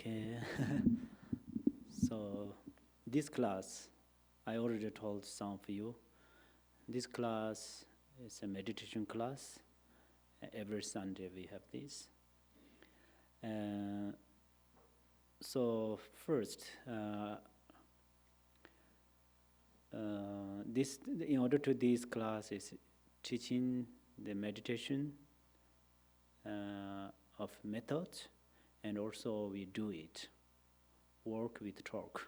Okay. So this class, I already told some of you, this class is a meditation class. Every Sunday we have this. So first, this in order to this class is teaching the meditation of methods, and also we do it, work with talk.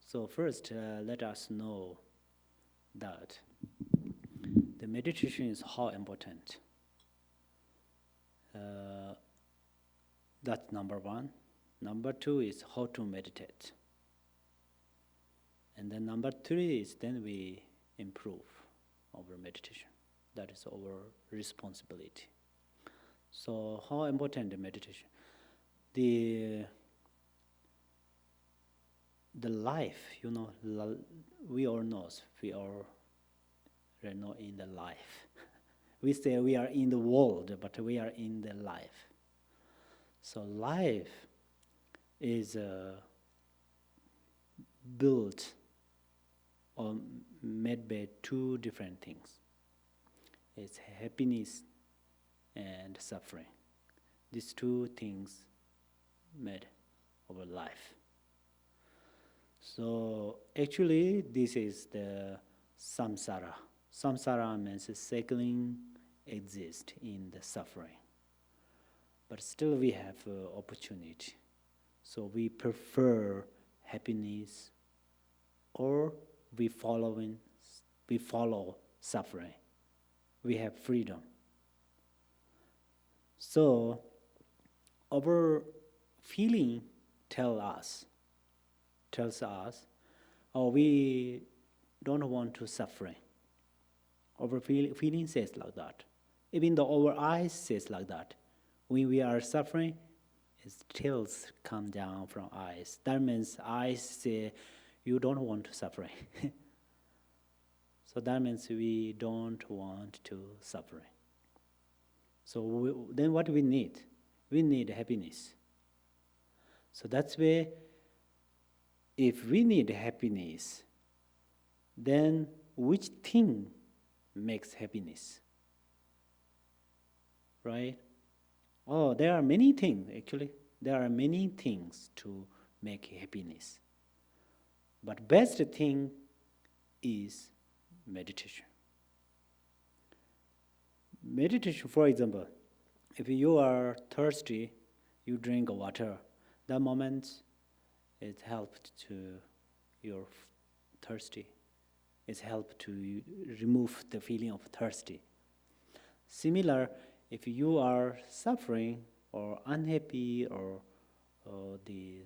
So first, let us know that the meditation is how important. That's number one. Number two is how to meditate. And then number three is then we improve our meditation. That is our responsibility. So how important the meditation? The life, we all know, we are right now in the life. We say we are in the world, but we are in the life. So life is built or made by two different things. It's happiness and suffering. These two things made our life. So actually this is the samsara. Samsara means cycling exists in the suffering. But still we have opportunity. So we prefer happiness or we follow suffering. We have freedom. So our feeling tells us, oh, we don't want to suffering. Our feeling says like that. Even though our eyes says like that. When we are suffering, tears come down from eyes. That means eyes say, you don't want to suffering. So that means we don't want to suffering. So then what we need? We need happiness. So that's why if we need happiness, then which thing makes happiness? Right? Oh, there are many things, actually. There are many things to make happiness. But best thing is meditation. Meditation, for example, if you are thirsty, you drink water. That moment, it helped to your thirsty. It helped to remove the feeling of thirsty. Similar, if you are suffering or unhappy or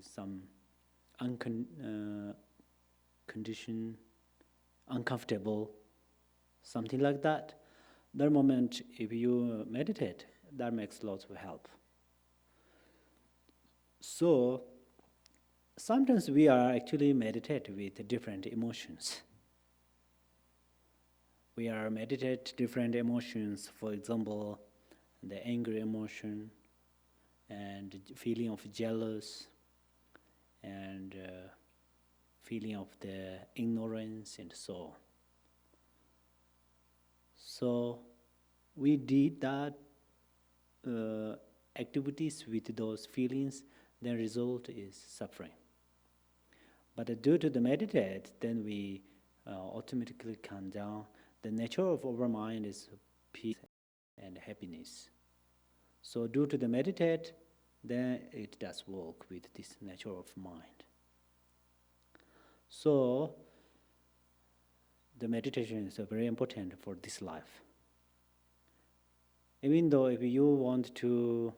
some condition, uncomfortable, something like that, that moment, if you meditate, that makes lots of help. So sometimes we are actually meditate with different emotions. We are meditate different emotions, for example, the angry emotion and feeling of jealous and feeling of the ignorance and so on. So we did that activities with those feelings, the result is suffering. But due to the meditate, then we automatically calm down. The nature of our mind is peace and happiness. So due to the meditate, then it does work with this nature of mind. So the meditation is very important for this life. Even though if you want to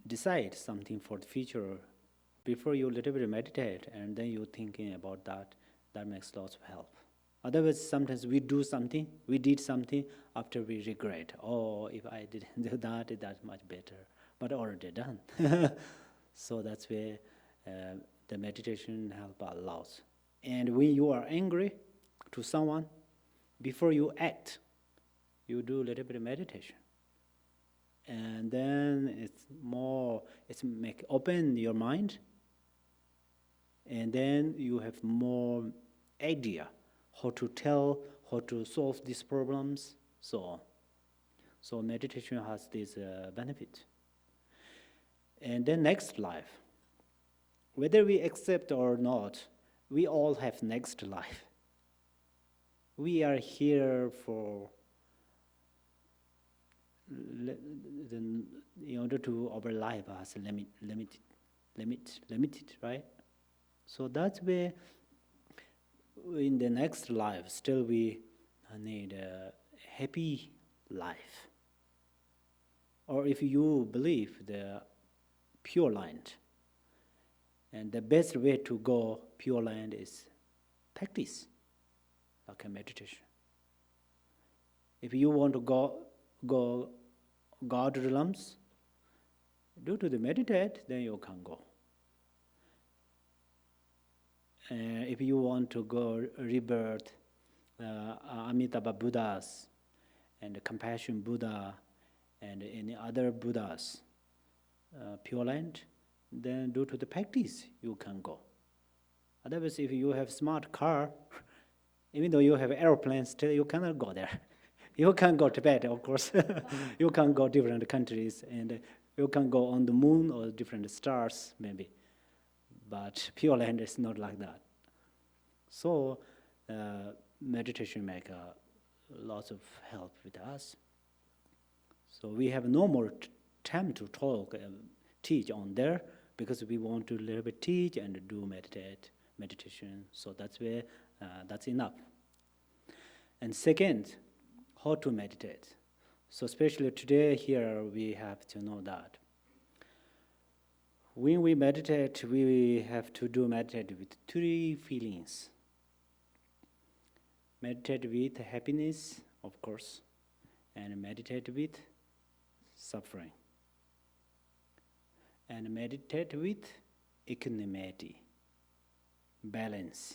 decide something for the future, before you little bit meditate and then you're thinking about that, that makes lots of help. Otherwise, sometimes we did something, after we regret, oh, if I didn't do that, that's much better, but already done. So that's where the meditation help a lot. And when you are angry to someone, before you act, you do a little bit of meditation. and then it's make open your mind, and then you have more idea how to tell, how to solve these problems, so on. So meditation has this benefit. And then next life, whether we accept or not, we all have next life. We are here for in order to our life as limited, right? So that's where in the next life still we need a happy life. Or if you believe the pure land, and the best way to go pure land is practice, like a meditation. If you want to go God realms, due to the meditate, then you can go. If you want to go rebirth, Amitabha Buddhas and Compassion Buddha and any other Buddhas, Pure Land, then due to the practice you can go. Otherwise, if you have smart car, even though you have aeroplane, still you cannot go there. You can go to Tibet, of course. You can go different countries, and you can go on the moon or different stars, maybe. But Pure Land is not like that. So meditation make lots of help with us. So we have no more time to talk, teach on there, because we want to a little bit teach and do meditation. So that's where that's enough. And second, how to meditate. So especially today here, we have to know that when we meditate, we have to meditate with three feelings. Meditate with happiness, of course, and meditate with suffering. And meditate with equanimity, balance.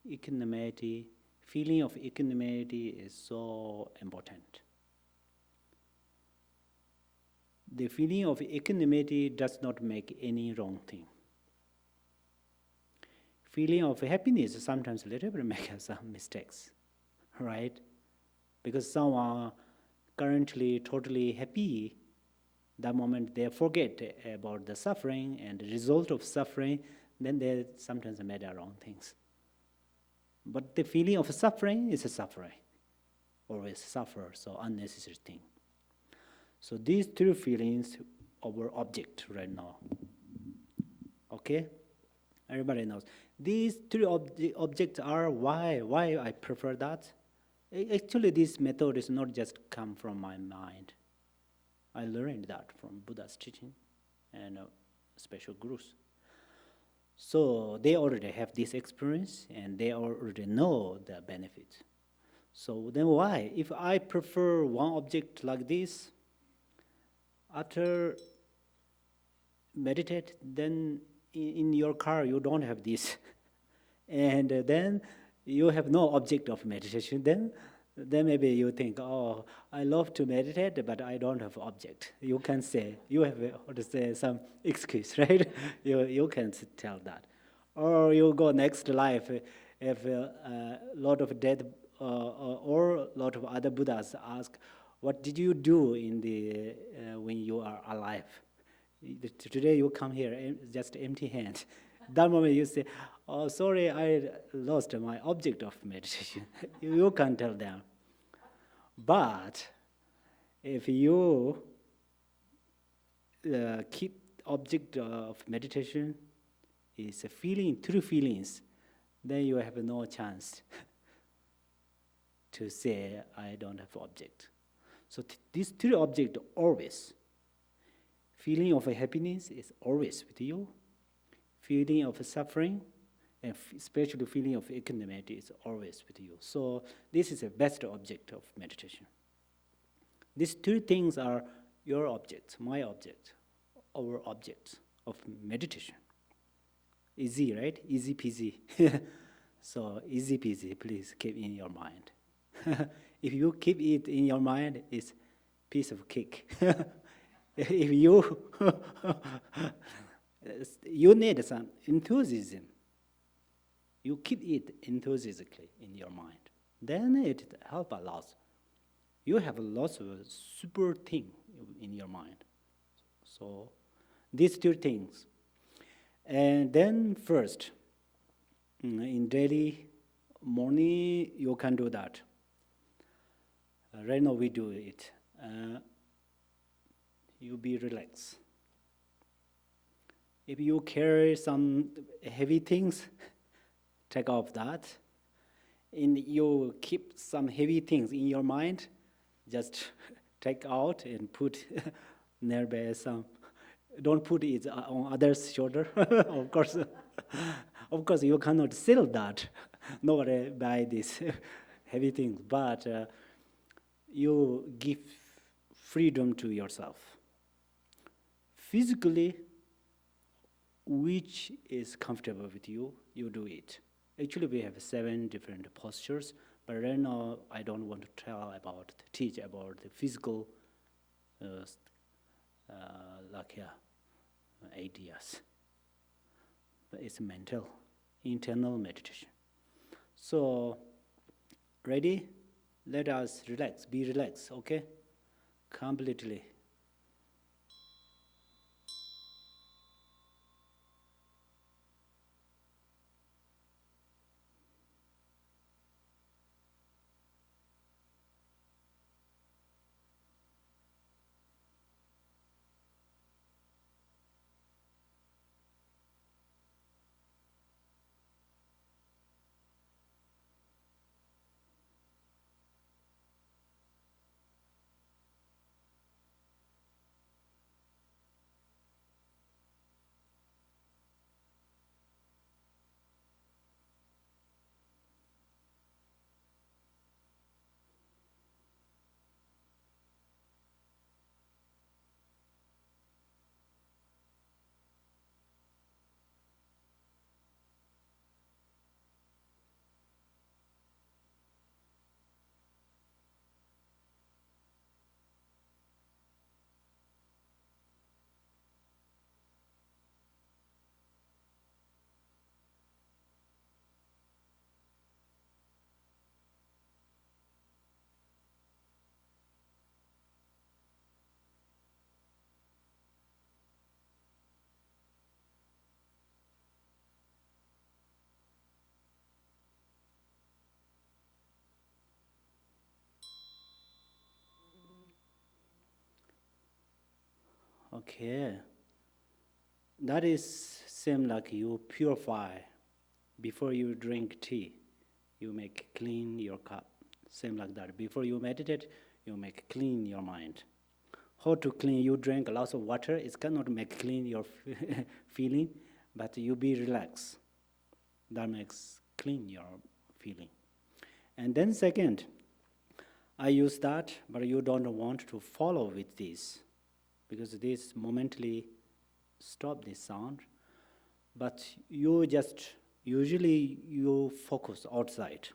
Equanimity, feeling of equanimity is so important. The feeling of equanimity does not make any wrong thing. Feeling of happiness sometimes a little bit make some mistakes, right? Because someone currently totally happy, that moment they forget about the suffering and the result of suffering, then they sometimes made the wrong things. But the feeling of suffering is a suffering. Always suffer, so unnecessary thing. So these three feelings are our object right now. Okay? Everybody knows. These three objects are why I prefer that. Actually, this method is not just come from my mind. I learned that from Buddha's teaching and special gurus. So they already have this experience and they already know the benefit. So then why? If I prefer one object like this, after meditate, then in your car you don't have this. And then you have no object of meditation. Then maybe you think, oh, I love to meditate, but I don't have object. You can say, you have how to say some excuse, right? you can tell that. Or you go next life, if a lot of dead or a lot of other Buddhas ask, what did you do in the when you are alive? Today you come here just empty hand. That moment you say, oh, sorry, I lost my object of meditation. You can tell them. But if you keep object of meditation is a feeling, true feelings, then you have no chance to say, I don't have object. So these three objects always. Feeling of happiness is always with you. Feeling of suffering, and especially feeling of equanimity is always with you. So this is the best object of meditation. These two things are your object, my object, our object of meditation. Easy, right? Easy peasy. So easy peasy, please keep in your mind. If you keep it in your mind, it's piece of cake. If you you need some enthusiasm, you keep it enthusiastically in your mind, then it help a lot. You have lots of super thing in your mind. So these two things. And then first, in daily morning, you can do that. Right now we do it. You be relaxed. If you carry some heavy things, take off that. And you keep some heavy things in your mind, just take out and put nearby some. Don't put it on others' shoulder, of course. Of course, you cannot sell that. Nobody buy this heavy things, but you give freedom to yourself. Physically, which is comfortable with you, you do it. Actually, we have 7 different postures, but right now I don't want to teach about the physical, ideas. But it's mental, internal meditation. So, ready? Let us relax, be relaxed, okay? Completely. Okay. That is same like you purify before you drink tea. You make clean your cup. Same like that. Before you meditate, you make clean your mind. How to clean? You drink lots of water. It cannot make clean your feeling, but you be relaxed. That makes clean your feeling. And then second, I use that, but you don't want to follow with this, because this momentally stop this sound. But you just usually you focus outside.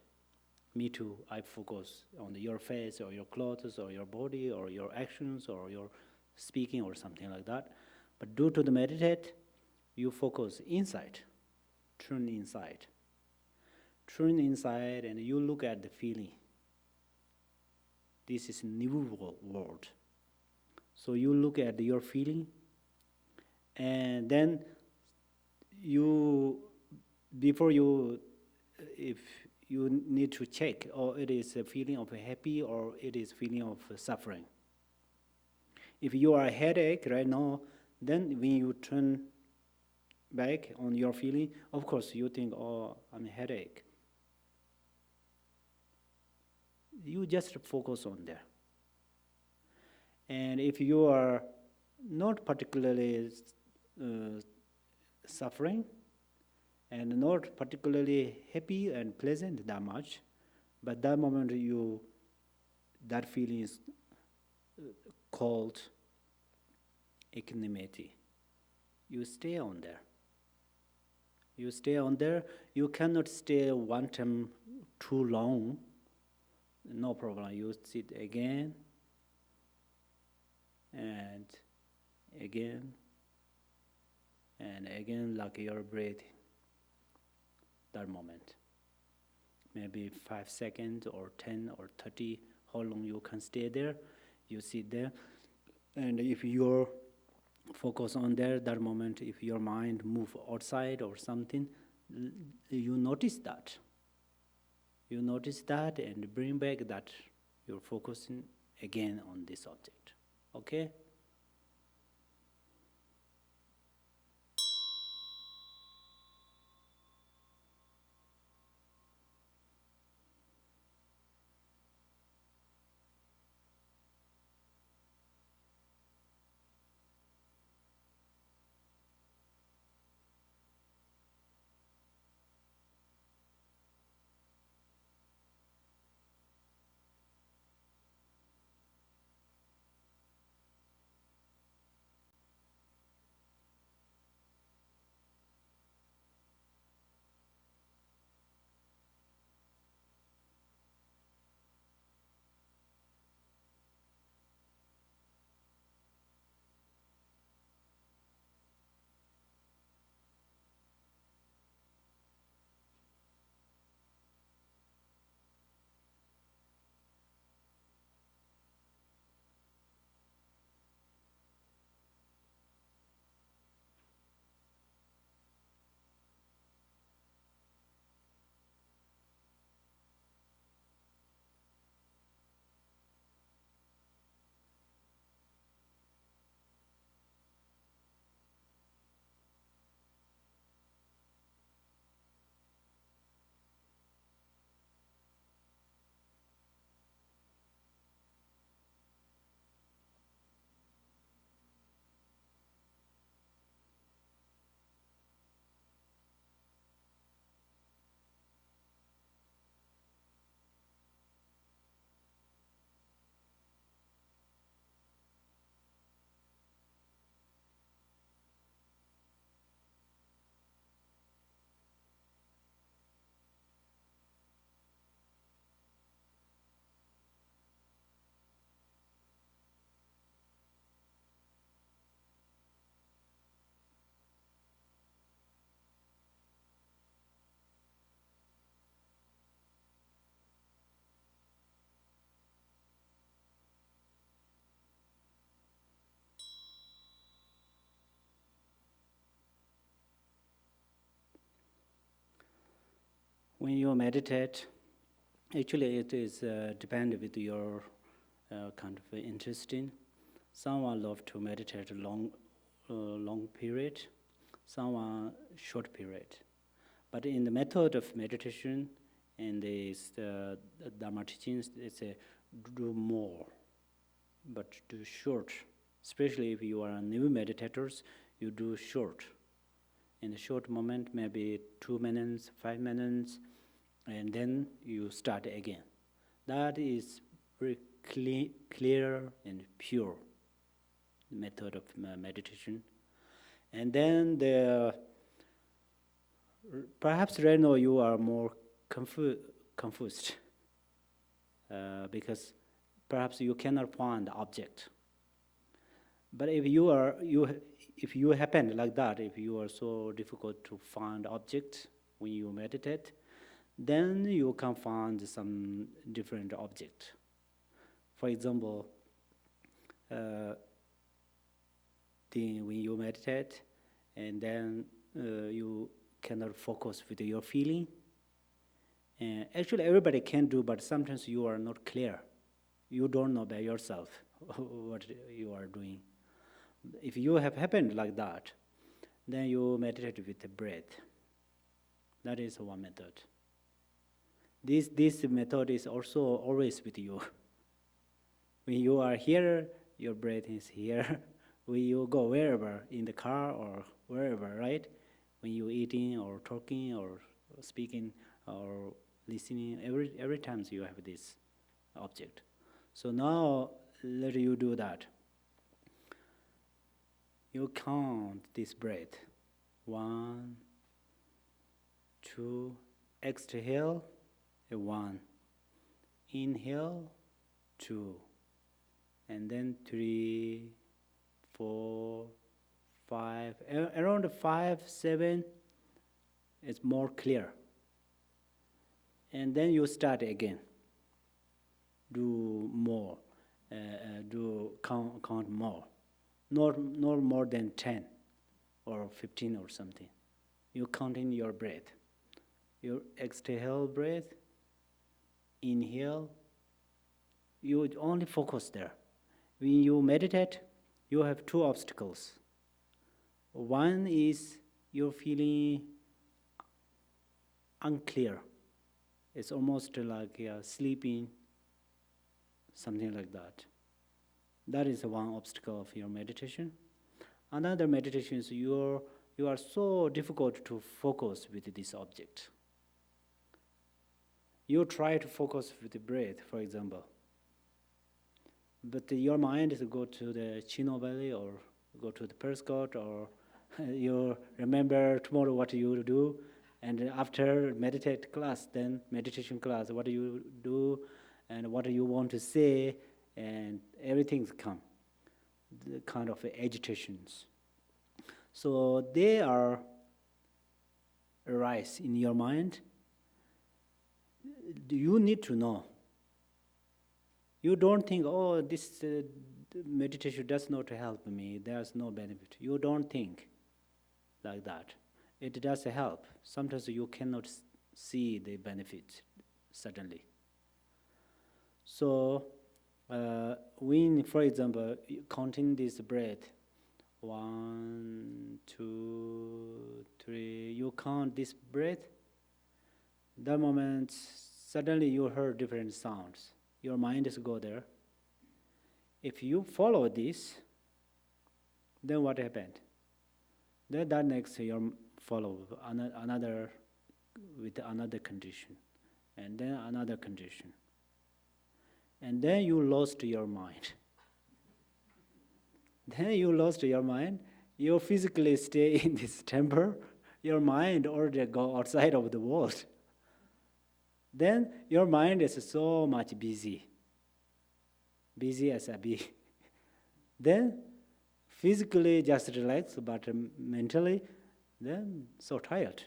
Me too. I focus on your face or your clothes or your body or your actions or your speaking or something like that. But due to the meditate, you focus inside. Turn inside. Turn inside and you look at the feeling. This is new world. So you look at your feeling, and then you, before you, if you need to check, or it is a feeling of happy or it is feeling of suffering. If you are a headache right now, then when you turn back on your feeling, of course you think, oh, I'm a headache. You just focus on there. And if you are not particularly suffering and not particularly happy and pleasant that much, but that moment that feeling is called equanimity. You stay on there. You stay on there. You cannot stay one time too long. No problem. You sit again. and again and again, like you're breathing that moment. Maybe 5 seconds or 10 or 30, how long you can stay there, you sit there. And if you're focus on there, that moment, if your mind move outside or something, you notice that. You notice that and bring back that you're focusing again on this object. Okay? When you meditate, actually it is depend with your kind of interesting. Someone love to meditate long period, someone short period. But in the method of meditation, in this Dharma teachings, it's a do more, but do short. Especially if you are new meditators, you do short. In a short moment, maybe 2 minutes, 5 minutes, and then you start again. That is very clear and pure method of meditation. And then perhaps right now you are more confused because perhaps you cannot find the object. But if you happen like that, if you are so difficult to find object when you meditate, then you can find some different object. For example, when you meditate, and then you cannot focus with your feeling. And actually, everybody can do, but sometimes you are not clear. You don't know by yourself what you are doing. If you have happened like that, then you meditate with the breath. That is one method. This method is also always with you. When you are here, your breath is here. When you go wherever, in the car or wherever, right? When you're eating or talking or speaking or listening, every time you have this object. So now let you do that. You count this breath. 1, 2, exhale, 1. Inhale, 2. And then 3, 4, 5, around 5, 7, it's more clear. And then you start again. Do more, do count more. Not more than 10 or 15 or something. You count in your breath. Your exhale breath, inhale, you only focus there. When you meditate, you have two obstacles. One is you're feeling unclear. It's almost like sleeping, something like that. That is one obstacle of your meditation. Another meditation is you are so difficult to focus with this object. You try to focus with the breath, for example. But your mind is go to the Chino Valley or go to the Prescott, or you remember tomorrow what you do, and after meditation class, what do you do, and what do you want to say, and everything's come, the kind of agitations. So they are arise in your mind. You need to know. You don't think, oh, this meditation does not help me, there's no benefit. You don't think like that. It does help. Sometimes you cannot see the benefit suddenly. So when, for example, counting this breath, 1, 2, 3, you count this breath, that moment, suddenly you heard different sounds. Your mind is go there. If you follow this, then what happened? Then that next you follow another with another condition, and then another condition. And then you lost your mind. Then you lost your mind. You physically stay in this temple. Your mind already go outside of the world. Then your mind is so much busy as a bee. Then physically just relaxed, but mentally then so tired.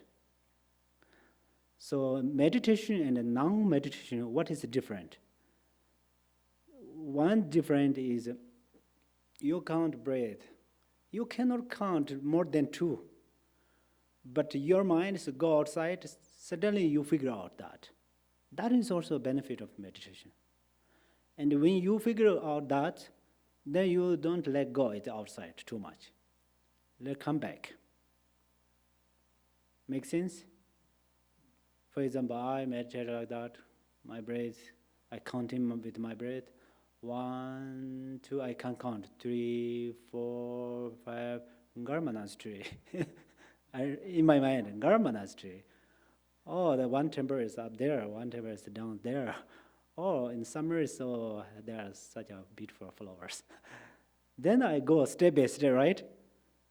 So meditation and non-meditation, what is different? One different is you count breath. You cannot count more than 2. But your mind is go outside, suddenly you figure out that. That is also a benefit of meditation. And when you figure out that, then you don't let go it outside too much. Let come back. Make sense? For example, I meditate like that. My breath, I count him with my breath. 1, 2, I can count. 3, 4, 5. Garmanastri. In my mind, Garmanastri. Oh, the one temple is up there, one temple is down there. Oh, in summer, so there are such a beautiful flowers. Then I go step by step, right?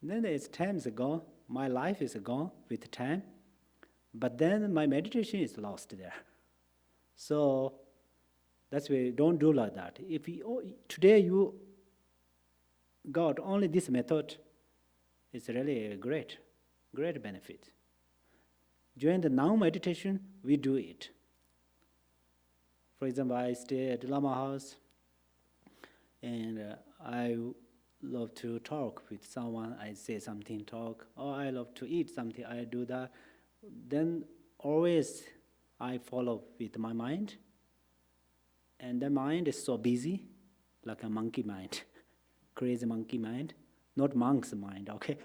Then it's time is gone. My life is gone with time. But then my meditation is lost there. So that's why don't do like that. If today you got only this method, it's really a great benefit. During the now meditation, we do it. For example, I stay at Lama house, and I love to talk with someone. I say something, talk, or I love to eat something. I do that. Then always I follow with my mind, and the mind is so busy, like a monkey mind, crazy monkey mind. Not monk's mind, okay?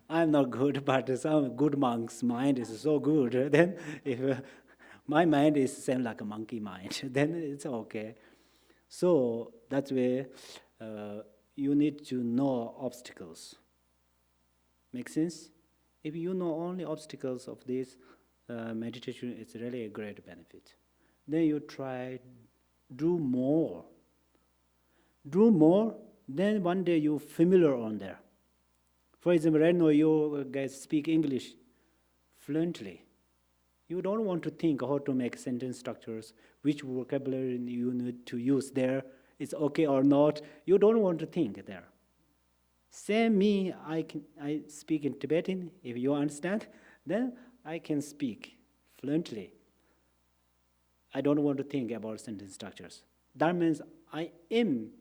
I'm not good, but some good monk's mind is so good. Then if my mind is same like a monkey mind, then it's okay. So that's where you need to know obstacles. Make sense? If you know only obstacles of this meditation, it's really a great benefit. Then you try, do more. Do more. Then one day you're familiar on there. For example, right now you guys speak English fluently. You don't want to think how to make sentence structures, which vocabulary you need to use there. it's okay or not. You don't want to think there. Same me, I speak in Tibetan. If you understand, then I can speak fluently. I don't want to think about sentence structures. That means I am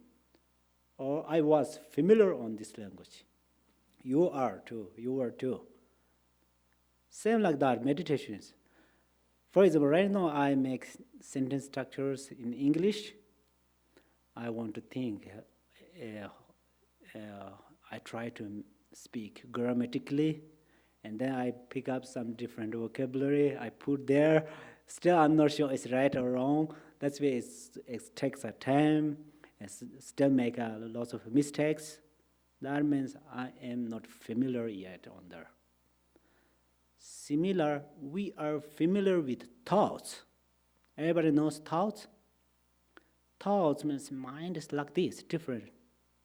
or I was familiar on this language. You are too. You are too. Same like that, meditations. For example, right now I make sentence structures in English. I want to think. I try to speak grammatically, and then I pick up some different vocabulary. I put there. Still, I'm not sure it's right or wrong. That's why it takes a time. And still make a lot of mistakes. That means I am not familiar yet on there. Similar, we are familiar with thoughts. Everybody knows thoughts? Thoughts means mind is like this, different.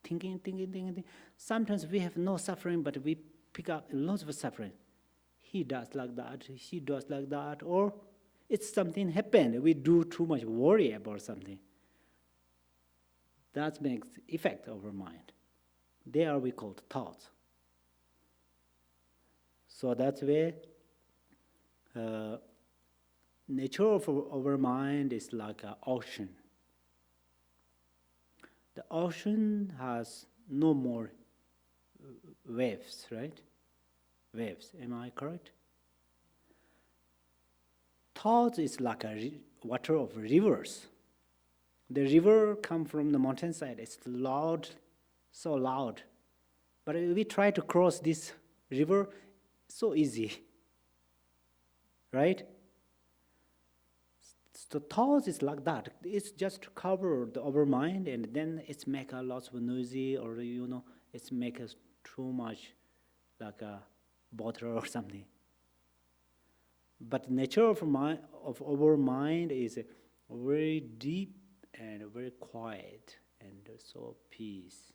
Thinking. Sometimes we have no suffering, but we pick up lots of suffering. He does like that, she does like that, or it's something happened. We do too much worry about something. That makes effect of our mind. They are we called thoughts. So that's where nature of our mind is like an ocean. The ocean has no more waves, right? Waves, am I correct? Thoughts is like a water of rivers. The river come from the mountainside. It's loud, so loud. But we try to cross this river, so easy, right? So thoughts is like that. It's just to cover our mind, and then it's make a lot of noisy, or it's make us too much like a bother or something. But nature of our mind is very deep and very quiet and so peace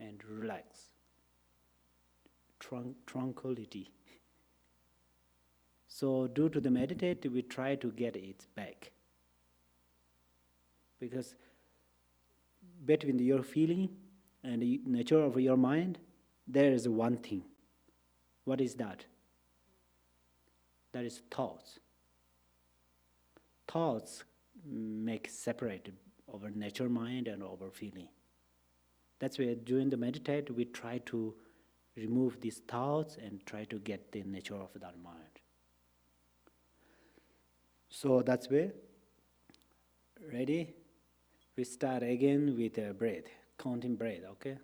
and relax, tranquility. So due to the meditate, we try to get it back. Because between your feeling and the nature of your mind, there is one thing. What is that? That is thoughts. Thoughts make separate our nature mind and our feeling. That's why during the meditate, we try to remove these thoughts and try to get the nature of that mind. So that's where, ready? We start again with a breath, counting breath, okay?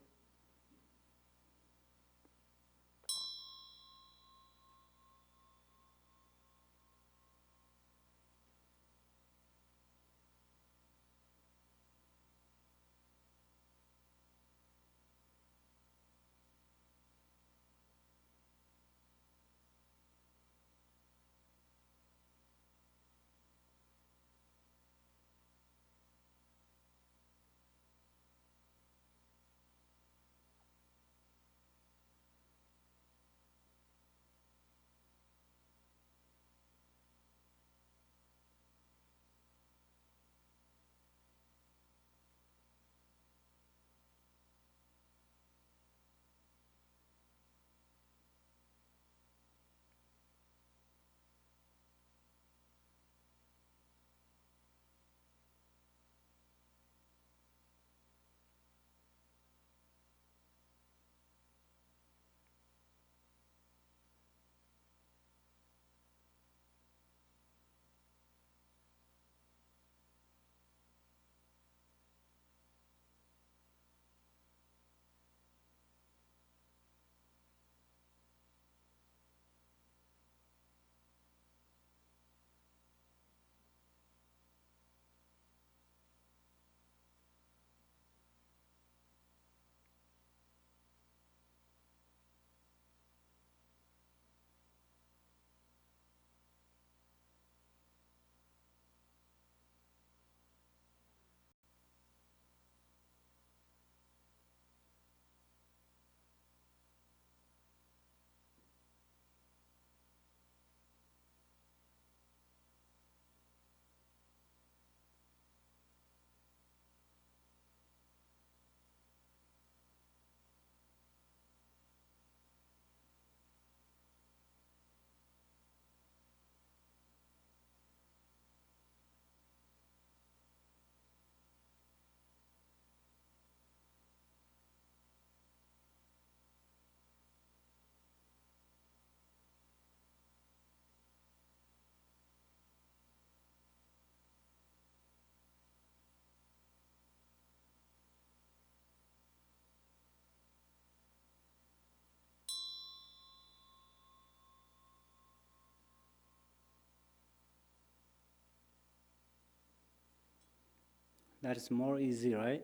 That's more easy, right?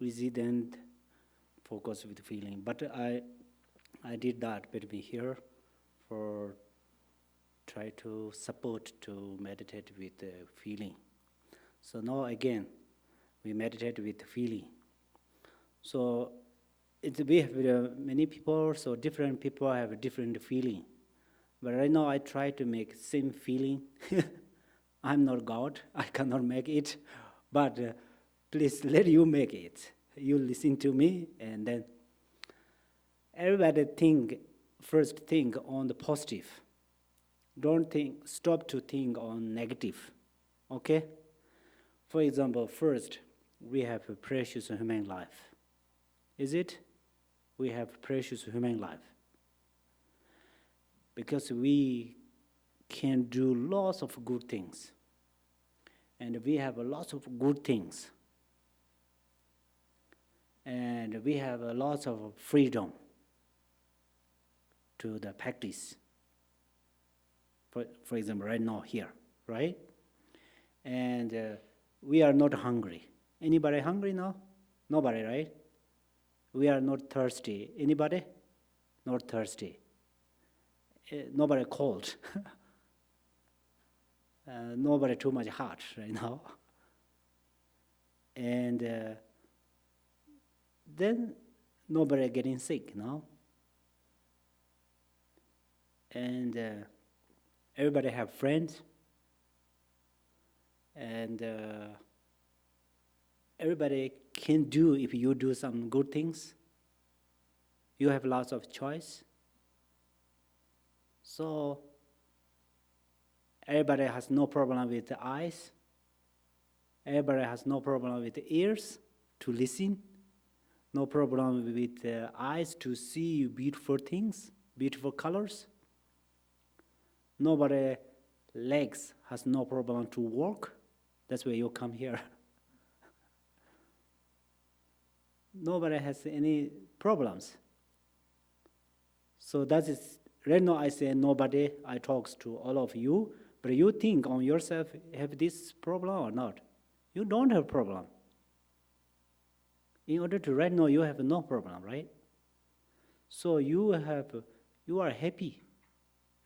Easy than focus with feeling. But I did that between here for try to support to meditate with feeling. So now again, we meditate with feeling. So we have many people, so different people have a different feeling. But right now I try to make same feeling. I'm not God, I cannot make it, but please let you make it. You listen to me, and then everybody first think on the positive. Don't stop to think on negative, okay? For example, first, we have a precious human life. Is it? We have precious human life. Because we can do lots of good things. And we have lots of good things. And we have lots of freedom to the practice. For example, right now here, right? And we are not hungry. Anybody hungry now? Nobody, right? We are not thirsty. Anybody? Not thirsty. Nobody cold. Nobody too much hot right now. And then nobody getting sick now. And everybody have friends. And everybody can do if you do some good things. You have lots of choice. So everybody has no problem with the eyes. Everybody has no problem with the ears to listen. No problem with the eyes to see beautiful things, beautiful colors. Nobody legs has no problem to walk. That's why you come here. Nobody has any problems. So that is, right now I say nobody, I talk to all of you, but you think on yourself, have this problem or not? You don't have problem. In order to right now, you have no problem, right? So you are happy,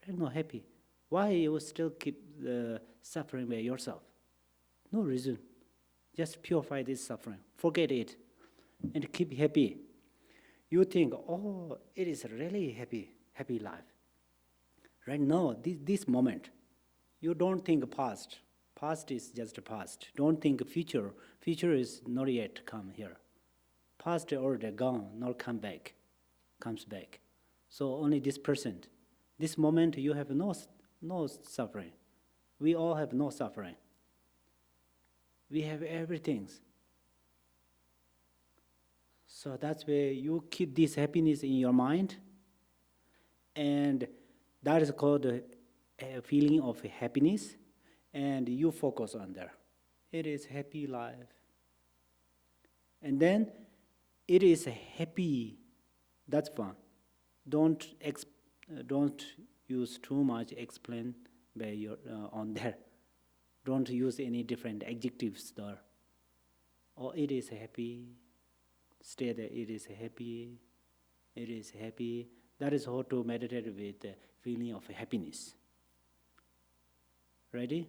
right now happy. Why you still keep suffering by yourself? No reason. Just purify this suffering. Forget it. And keep happy. You think, oh, it is really happy life. Right now, this moment, you don't think past. Past is just past. Don't think future. Future is not yet come here. Past already gone, not comes back. So only this present. This moment you have no suffering. We all have no suffering. We have everything. So that's where you keep this happiness in your mind, and that is called a feeling of happiness, and you focus on there. It is happy life. And then it is happy. That's fun. Don't use too much explain by your on there. Don't use any different adjectives there. Oh, it is happy. Stay there. It is happy. It is happy. That is how to meditate with the feeling of happiness. Ready?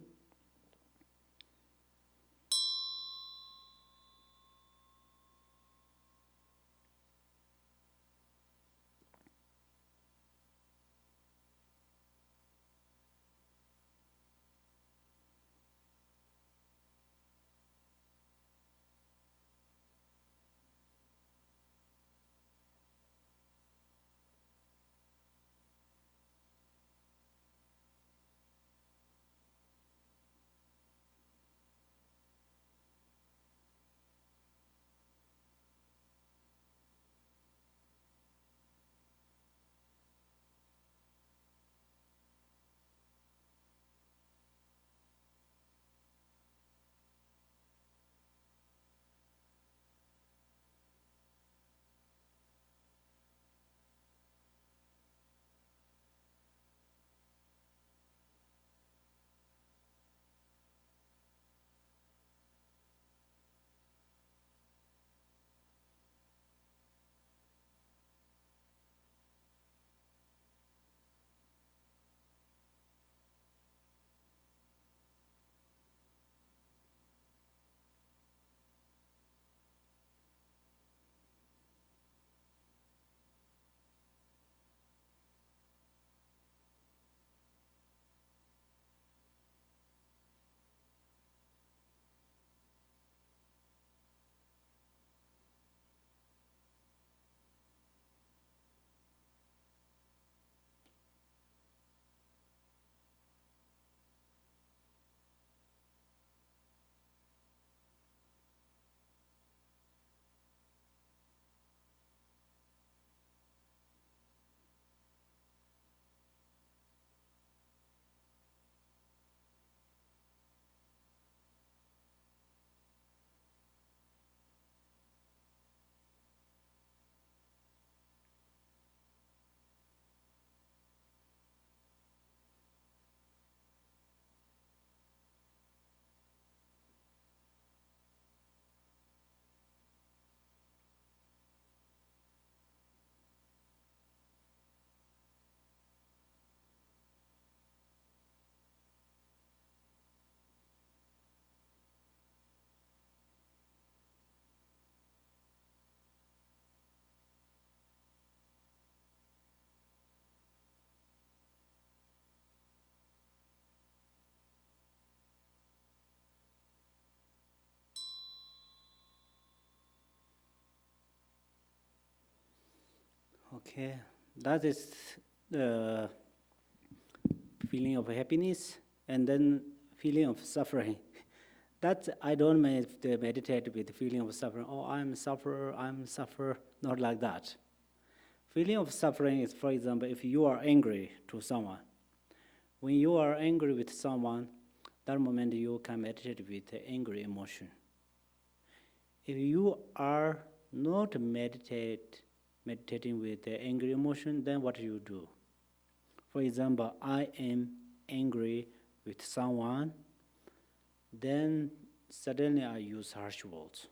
Okay, that is the feeling of happiness and then feeling of suffering. That I don't meditate with the feeling of suffering. Oh, I'm sufferer, not like that. Feeling of suffering is, for example, if you are angry to someone. When you are angry with someone, that moment you can meditate with the angry emotion. If you are not meditating with the angry emotion, then what do you do? For example, I am angry with someone, then suddenly I use harsh words.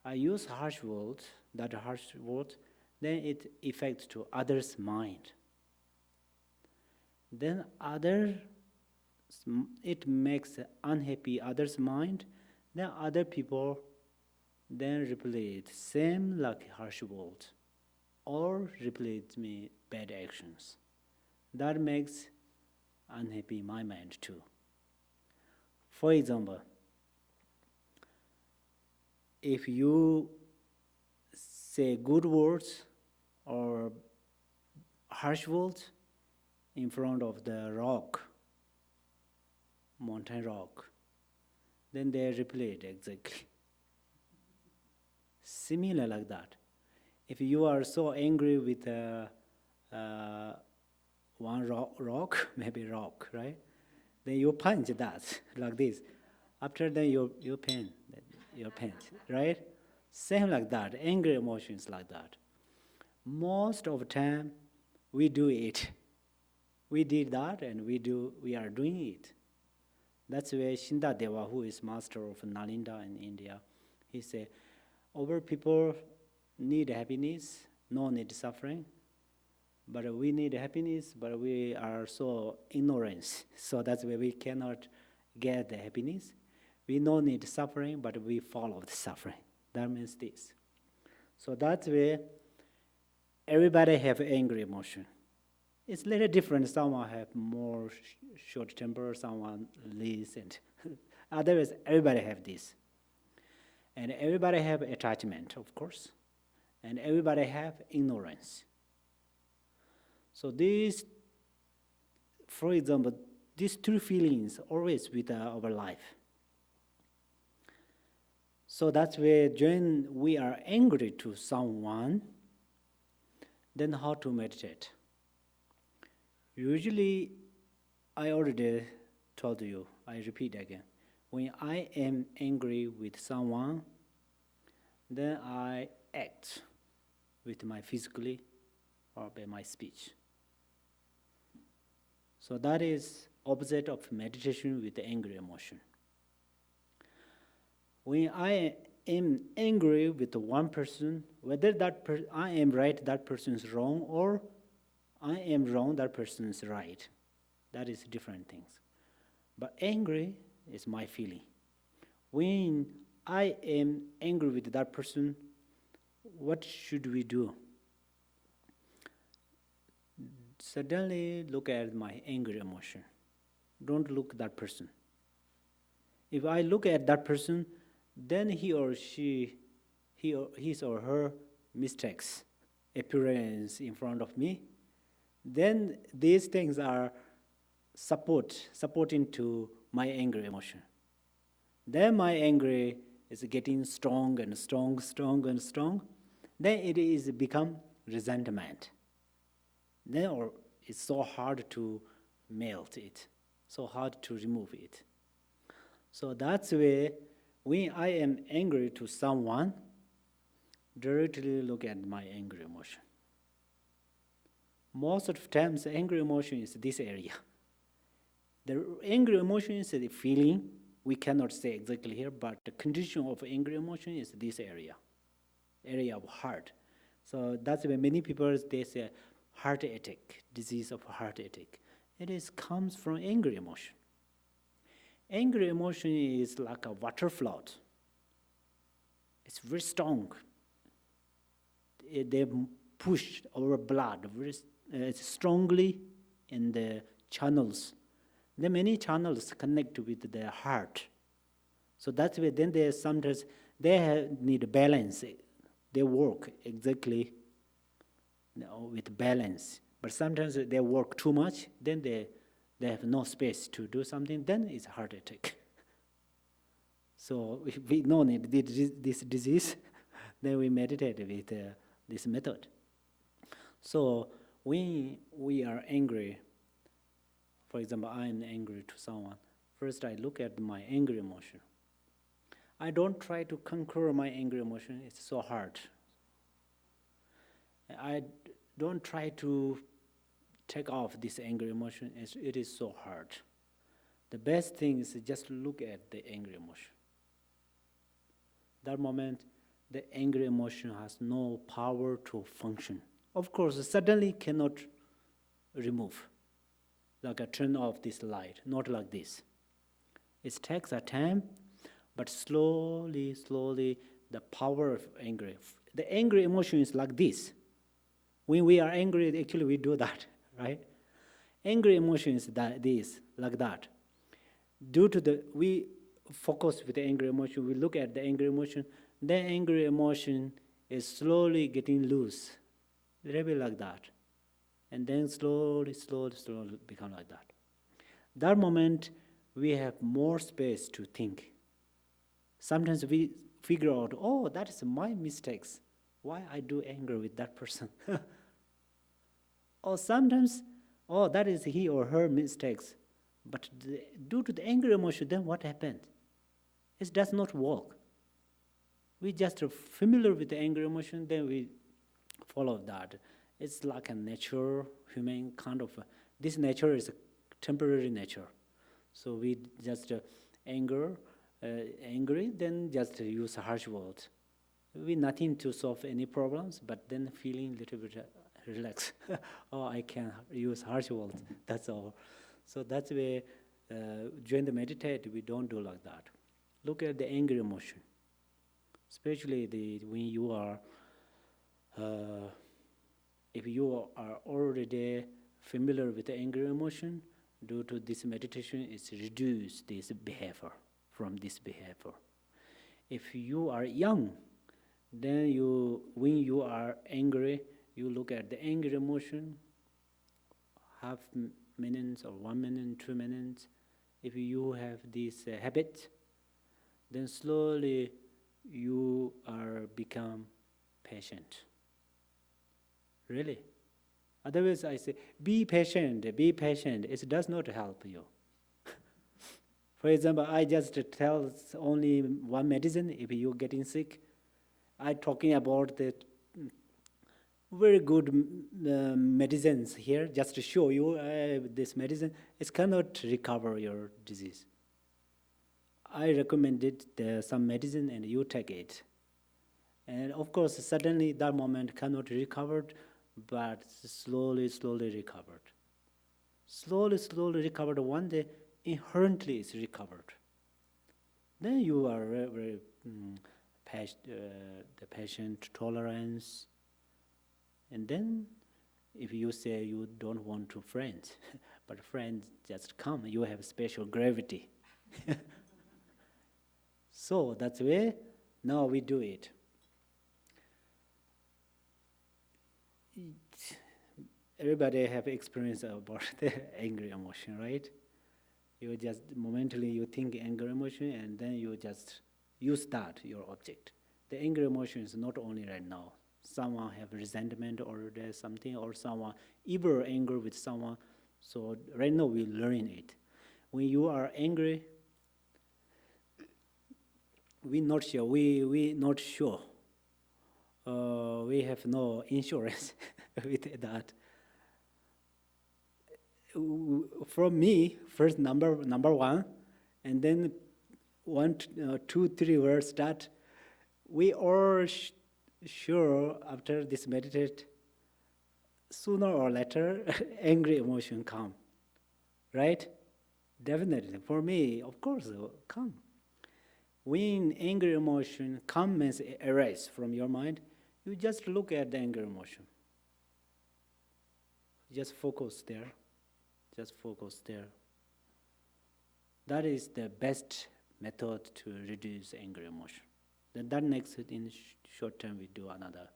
I use harsh words, that harsh word, then it affects to others' mind. Then it makes unhappy others' mind, then other people then reply it same like harsh words or reply me bad actions. That makes unhappy my mind too. For example, if you say good words or harsh words in front of the rock, mountain rock, then they reply it exactly. Similar like that. If you are so angry with one rock, maybe rock, right? Then you punch that like this. After then you pain, your pain, right? Same like that. Angry emotions like that. Most of the time, we do it. We did that, and we are doing it. That's where Shinda Deva, who is master of Nalinda in India, he said, our people need happiness, no need suffering. But we need happiness, but we are so ignorant. So that's why we cannot get the happiness. We don't need suffering, but we follow the suffering. That means this. So that's where everybody have angry emotion. It's a little different. Someone have more short temper, someone less, and otherwise everybody have this. And everybody have attachment, of course. And everybody have ignorance. So these, for example, these two feelings always with our life. So that's where when we are angry to someone, then how to meditate? Usually, I already told you, I repeat again. When I am angry with someone, then I act with my physically or by my speech. So that is opposite of meditation with the angry emotion. When I am angry with one person, whether I am right, that person is wrong, or I am wrong, that person is right. That is different things. But angry is my feeling. When I am angry with that person, what should we do? Suddenly look at my angry emotion. Don't look at that person. If I look at that person, then he or his or her mistakes appearance in front of me, then these things are supporting to my angry emotion. Then my anger is getting strong and strong, strong and strong. Then it is become resentment. Then or it's so hard to melt it, so hard to remove it. So that's where when I am angry to someone, directly look at my angry emotion. Most of the times, angry emotion is this area. The angry emotion is the feeling. We cannot say exactly here, but the condition of angry emotion is this area of heart. So that's why many people, they say heart attack, disease of heart attack. Comes from angry emotion. Angry emotion is like a water flood. It's very strong. They push our blood very strongly in the channels. There are many channels connect with the heart. So that's why then sometimes they need balance. they work exactly, with balance. But sometimes they work too much, then they have no space to do something, then it's heart attack. So if we know this disease, then we meditate with this method. So when we are angry, for example, I am angry to someone, first I look at my angry emotion. I don't try to conquer my angry emotion, it's so hard. I don't try to take off this angry emotion, it is so hard. The best thing is just look at the angry emotion. That moment, the angry emotion has no power to function. Of course, suddenly cannot remove, like a turn off this light, not like this. It takes a time, but slowly, the power of anger. The angry emotion is like this. When we are angry, actually we do that, right? Angry emotion is like that. Due to we focus with the angry emotion, we look at the angry emotion, the angry emotion is slowly getting loose, maybe like that. And then slowly become like that. That moment, we have more space to think. Sometimes we figure out, oh, that is my mistakes. Why I do anger with that person? Or sometimes, oh, that is he or her mistakes. But due to the angry emotion, then what happened? It does not work. We just are familiar with the angry emotion, then we follow that. It's like a nature, human kind of. This nature is a temporary nature. So we just angry, then just use harsh words. We nothing to solve any problems, but then feeling a little bit relaxed. Oh, I can use harsh words, that's all. So that's why during the meditate, we don't do like that. Look at the angry emotion, especially when you are, if you are already familiar with the angry emotion, due to this meditation, it's reduce this behavior from this behavior. If you are young, then when you are angry, you look at the angry emotion, half minutes or 1 minute, 2 minutes. If you have this habit, then slowly you are become patient. Really. Otherwise I say, be patient. It does not help you. For example, I just tell only one medicine if you're getting sick. I'm talking about the very good medicines here, just to show you this medicine. It cannot recover your disease. I recommended some medicine and you take it. And of course, suddenly that moment cannot recover, but slowly recovered. Slowly recovered. One day, inherently it's recovered. Then you are very the patient tolerance. And then if you say you don't want to friends, but friends just come, you have special gravity. So that's why now we do it. Everybody have experience about the angry emotion, right? You just momentarily you think anger emotion and then you start your object. The anger emotion is not only right now. Someone have resentment or there's something, or someone ever anger with someone. So right now we learn it. When you are angry, we not sure. We not sure. We have no insurance with that. From me, first number one, and then 1, 2, 3 words start. We all sure after this meditate, sooner or later, angry emotion come, right? Definitely. For me, of course, come. When angry emotion come means erase from your mind, you just look at the angry emotion. Just focus there. That is the best method to reduce angry emotion. Then that next in short term we do another.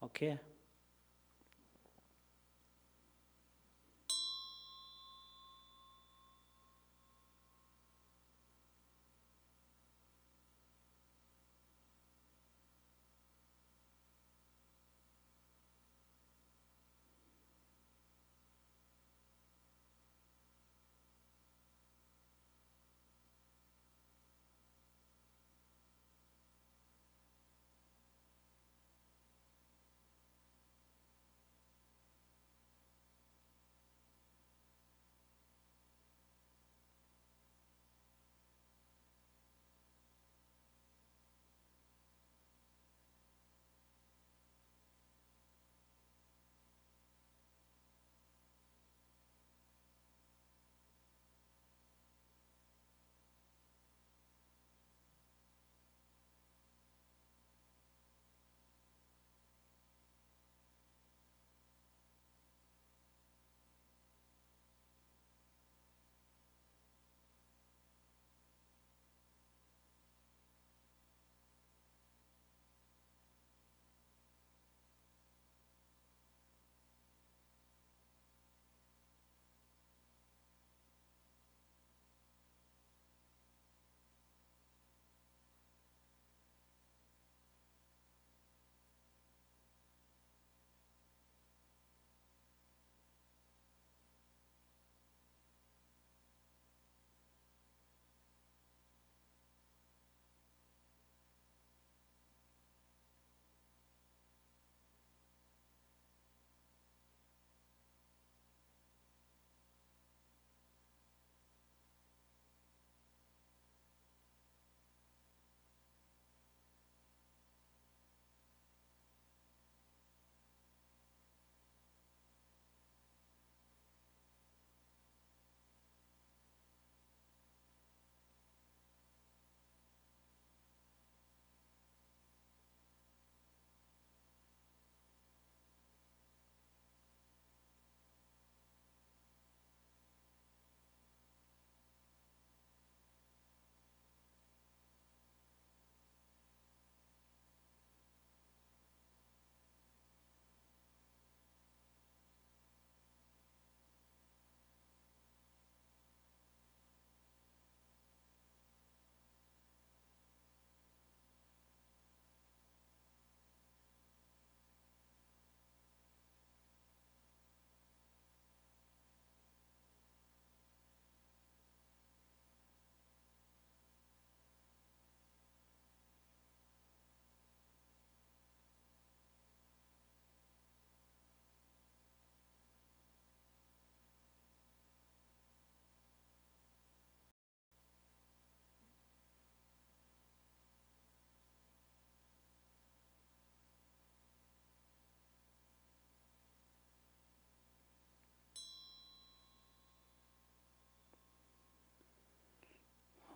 Okay.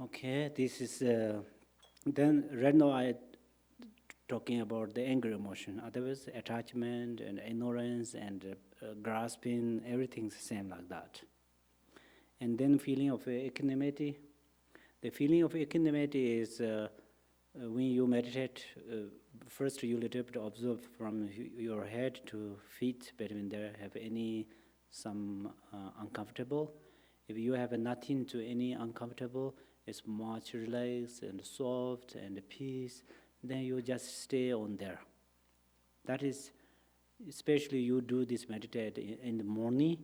Okay, this is then right now I talking about the anger emotion. Otherwise, attachment and ignorance and grasping, everything's the same like that. And then feeling of equanimity. The feeling of equanimity is when you meditate. First, you little bit observe from your head to feet between there have any some uncomfortable. If you have nothing to any uncomfortable, it's much relaxed and soft and peace. Then you just stay on there. That is, especially you do this meditate in the morning,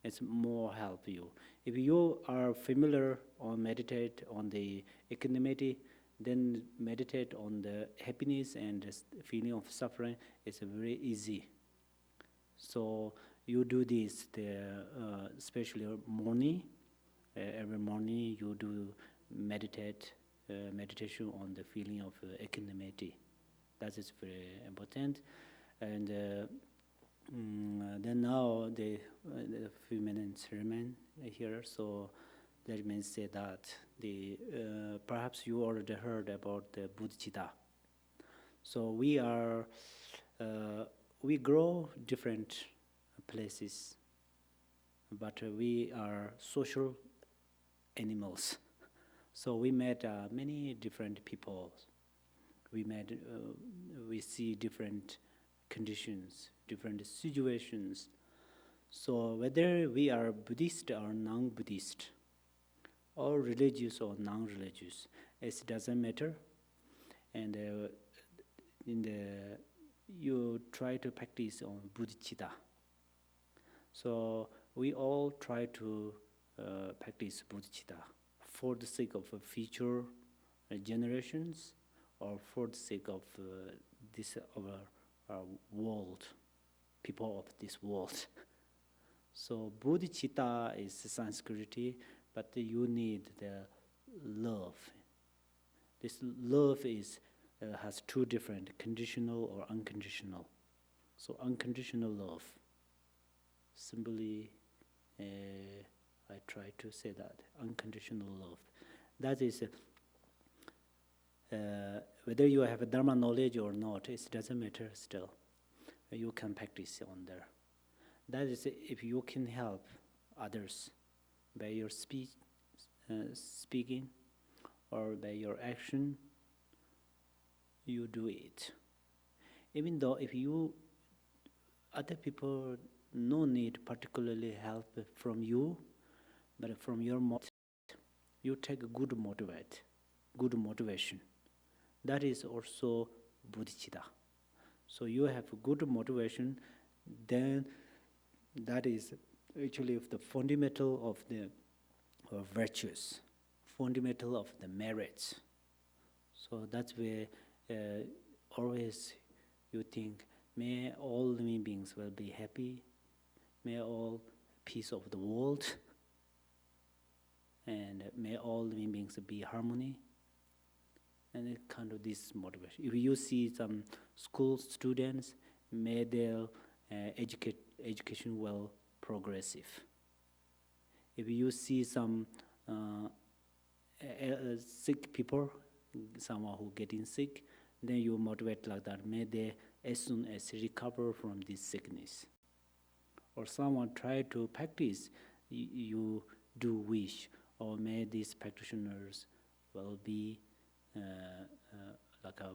it's more help you. If you are familiar or meditate on the equanimity, then meditate on the happiness and the feeling of suffering. It's very easy. So you do this, especially morning. Every morning you do meditation on the feeling of equanimity. That is very important. And then now the few minutes remain here, so let me say that perhaps you already heard about the Bodhicitta. So we grow different places, but we are social animals. So we met many different people we see different conditions, different situations. So whether we are Buddhist or non-Buddhist, or religious or non-religious, it doesn't matter. And you try to practice on bodhicitta. So we all try to practice bodhicitta for the sake of future generations, or for the sake of this our world, people of this world. So bodhicitta is Sanskrit, but you need the love. This love has two different, conditional or unconditional. So unconditional love, simply I try to say that, unconditional love. That is, whether you have a Dharma knowledge or not, it doesn't matter still. You can practice on there. That is, if you can help others by your speaking or by your action, you do it. Even though if other people no need particularly help from you, but from your you take good motivation. That is also bodhicitta. So you have good motivation, then that is actually the fundamental of the virtues, fundamental of the merits. So that's where always you think, may all living beings will be happy, may all peace of the world, and may all living beings be harmony. And it kind of this motivation. If you see some school students, may their education well progressive. If you see some sick people, someone who getting sick, then you motivate like that. May they as soon as recover from this sickness. Or someone try to practice, you do wish, or may these practitioners will be like a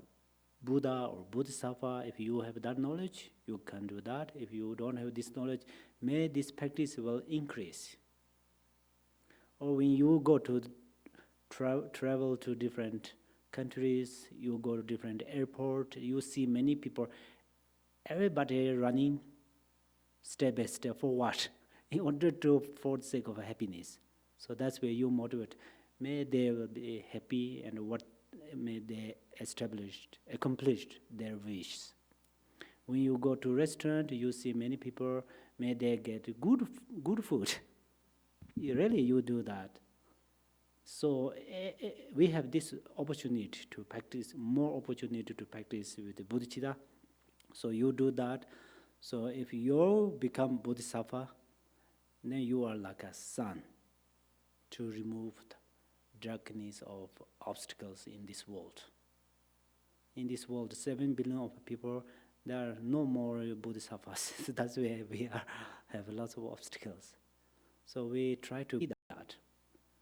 Buddha or Bodhisattva. If you have that knowledge, you can do that. If you don't have this knowledge, may this practice will increase. Or when you go to travel to different countries, you go to different airport, you see many people, everybody running step by step for what? In order for the sake of happiness. So that's where you motivate. May they will be happy, and what may they accomplished their wishes. When you go to restaurant, you see many people, may they get good food. Really, you do that. So we have this opportunity to practice, more opportunity to practice with the bodhicitta. So you do that. So if you become bodhisattva, then you are like a sun to remove the darkness of obstacles in this world. In this world, 7 billion of people, there are no more bodhisattvas. That's where we have lots of obstacles. So we try to be that.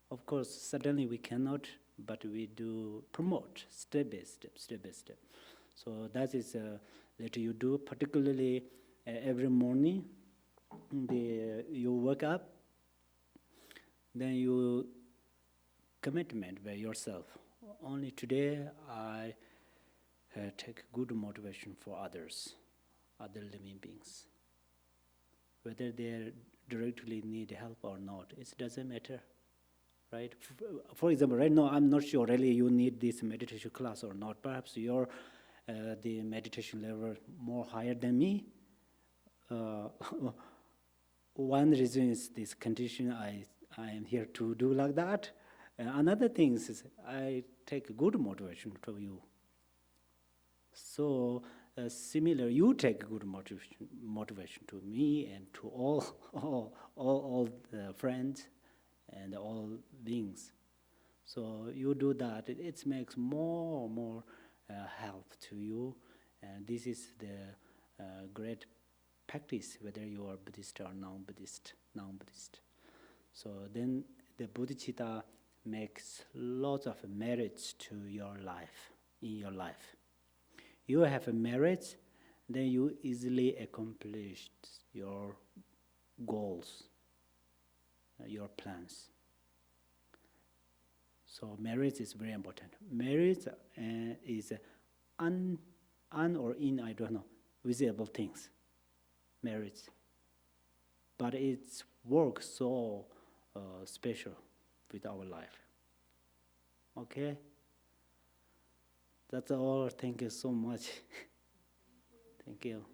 Of course, suddenly we cannot, but we do promote step by step. So that is that you do, particularly every morning. You wake up, then you commitment by yourself. Only today I take good motivation for others, other living beings. Whether they directly need help or not, it doesn't matter, right? For example, right now I'm not sure really you need this meditation class or not. Perhaps your the meditation level more higher than me. One reason is this condition I am here to do like that. Another thing is I take good motivation from you. So similar, you take good motivation to me and to all the friends and all beings. So you do that, it makes more help to you, and this is the great practice, whether you are Buddhist or non-Buddhist. So then the bodhicitta makes lots of merits to your life, in your life. You have a marriage, then you easily accomplish your goals, your plans. So marriage is very important. Marriage is un, un or in, I don't know, visible things. Marriage, but it's work so special with our life. Okay, that's all. Thank you so much. Thank you.